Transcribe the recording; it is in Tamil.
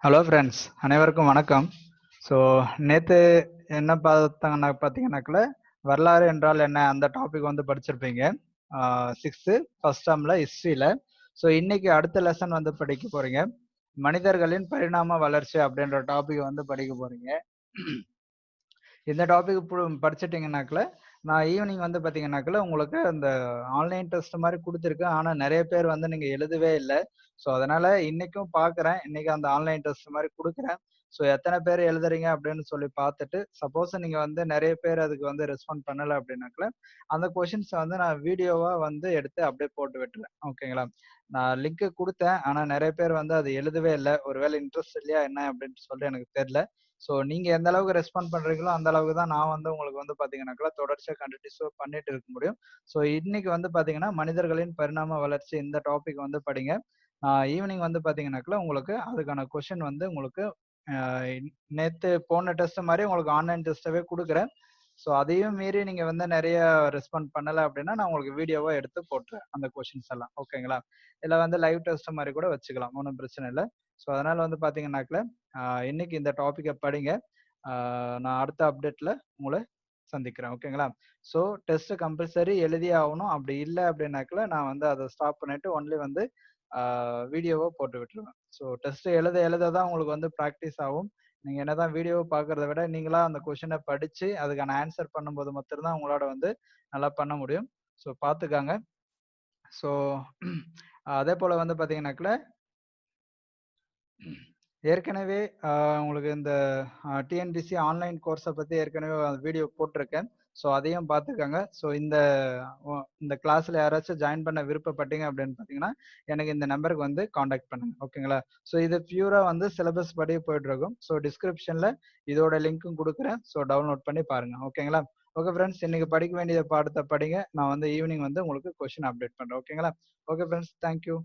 ஹலோ ஃப்ரெண்ட்ஸ், அனைவருக்கும் வணக்கம். ஸோ நேற்று என்ன பார்த்தீங்கன்னாக்கல வரலாறு என்றால் என்ன அந்த டாபிக் வந்து படிச்சிருப்பீங்க 6th ஃபர்ஸ்ட் டேர்மில் ஹிஸ்ட்ரியில். ஸோ இன்னைக்கு அடுத்த லெசன் வந்து படிக்க போகிறீங்க, மனிதர்களின் பரிணாம வளர்ச்சி அப்படின்ற டாபிக் வந்து படிக்க போகிறீங்க. இந்த டாபிக் படிச்சிட்டிங்கனாக்கல நான் ஈவினிங் வந்து பார்த்தீங்கன்னாக்கல உங்களுக்கு அந்த ஆன்லைன் டெஸ்ட் மாதிரி கொடுத்துருக்கேன். ஆனால் நிறைய பேர் வந்து நீங்கள் எழுதவே இல்லை. ஸோ அதனால இன்னைக்கும் பார்க்குறேன், இன்னைக்கு அந்த ஆன்லைன் டெஸ்ட் மாதிரி கொடுக்குறேன். ஸோ எத்தனை பேர் எழுதுறீங்க அப்படின்னு சொல்லி பார்த்துட்டு, சப்போஸ் நீங்கள் வந்து நிறைய பேர் அதுக்கு வந்து ரெஸ்பாண்ட் பண்ணலை அப்படின்னாக்கல அந்த கொஷின்ஸை வந்து நான் வீடியோவாக வந்து எடுத்து அப்படியே போட்டு விட்டுறேன். ஓகேங்களா? நான் லிங்க்கு கொடுத்தேன், ஆனால் நிறைய பேர் வந்து அது எழுதவே இல்லை. ஒருவேளை இன்ட்ரெஸ்ட் இல்லையா என்ன அப்படின்னு சொல்லி எனக்கு தெரியல. ஸோ நீங்க எந்த அளவுக்கு ரெஸ்பாண்ட் பண்றீங்களோ அந்த அளவுக்கு தான் நான் வந்து உங்களுக்கு வந்து பாத்தீங்கன்னாக்கா தொடர்ச்சியா கண்டினியூஸா பண்ணிட்டு இருக்க முடியும். ஸோ இன்னைக்கு வந்து பாத்தீங்கன்னா மனிதர்களின் பரிணாம வளர்ச்சி இந்த டாபிக் வந்து படிங்க. ஈவினிங் வந்து பாத்தீங்கன்னாக்கா உங்களுக்கு அதுக்கான கொஸ்டின் வந்து உங்களுக்கு நேத்து போன டெஸ்ட் மாதிரி உங்களுக்கு ஆன்லைன் டெஸ்டவே கொடுக்குறேன். ஸோ அதையும் மீறி நீங்க வந்து நிறைய ரெஸ்பாண்ட் பண்ணல அப்படின்னா நான் உங்களுக்கு வீடியோவா எடுத்து போட்டுறேன் அந்த கொஸ்டின்ஸ் எல்லாம். ஓகேங்களா? இல்லை வந்து லைவ் டெஸ்ட் மாதிரி கூட வச்சுக்கலாம், ஒன்றும் பிரச்சனை இல்லை. ஸோ அதனால வந்து பாத்தீங்கன்னாக்கல இன்னைக்கு இந்த டாபிக்கை படிங்க. நான் அடுத்த அப்டேட்ல உங்களை சந்திக்கிறேன். ஓகேங்களா? ஸோ டெஸ்ட் கம்பல்சரி எழுதியே ஆகணும். அப்படி இல்லை அப்படின்னாக்கல நான் வந்து அதை ஸ்டாப் பண்ணிட்டு ஒன்லி வந்து வீடியோவை போட்டு விட்டுருவேன். ஸோ டெஸ்ட் எழுத எழுத தான் உங்களுக்கு வந்து ப்ராக்டிஸ் ஆகும். நீங்க என்னதான் வீடியோவை பார்க்கறத விட நீங்களா அந்த கொஷினை படிச்சு அதுக்கான ஆன்சர் பண்ணும்போது மட்டும்தான் உங்களோட வந்து நல்லா பண்ண முடியும். ஸோ பார்த்துக்காங்க. ஸோ அதே போல வந்து பார்த்தீங்கன்னாக்கல ஏற்கனவே உங்களுக்கு இந்த டிஎன்பிசி ஆன்லைன் கோர்ஸை பற்றி ஏற்கனவே வீடியோ போட்டிருக்கேன். ஸோ அதையும் பார்த்துக்கோங்க. ஸோ இந்த கிளாஸில் யாராச்சும் ஜாயின் பண்ண விருப்பப்பட்டீங்க அப்படின்னு பார்த்தீங்கன்னா எனக்கு இந்த நம்பருக்கு வந்து காண்டாக்ட் பண்ணுங்க. ஓகேங்களா? ஸோ இது பியூராக வந்து சிலபஸ் படி போயிட்டு இருக்கும். ஸோ டிஸ்கிரிப்ஷனில் இதோட லிங்க்கும் கொடுக்குறேன். ஸோ டவுன்லோட் பண்ணி பாருங்க. ஓகேங்களா? ஓகே ஃப்ரெண்ட்ஸ், இன்னைக்கு படிக்க வேண்டிய பாடத்தை படிங்க. நான் வந்து ஈவினிங் வந்து உங்களுக்கு கொஸ்டின் அப்டேட் பண்ணுறேன். ஓகேங்களா? Okay friends, thank you.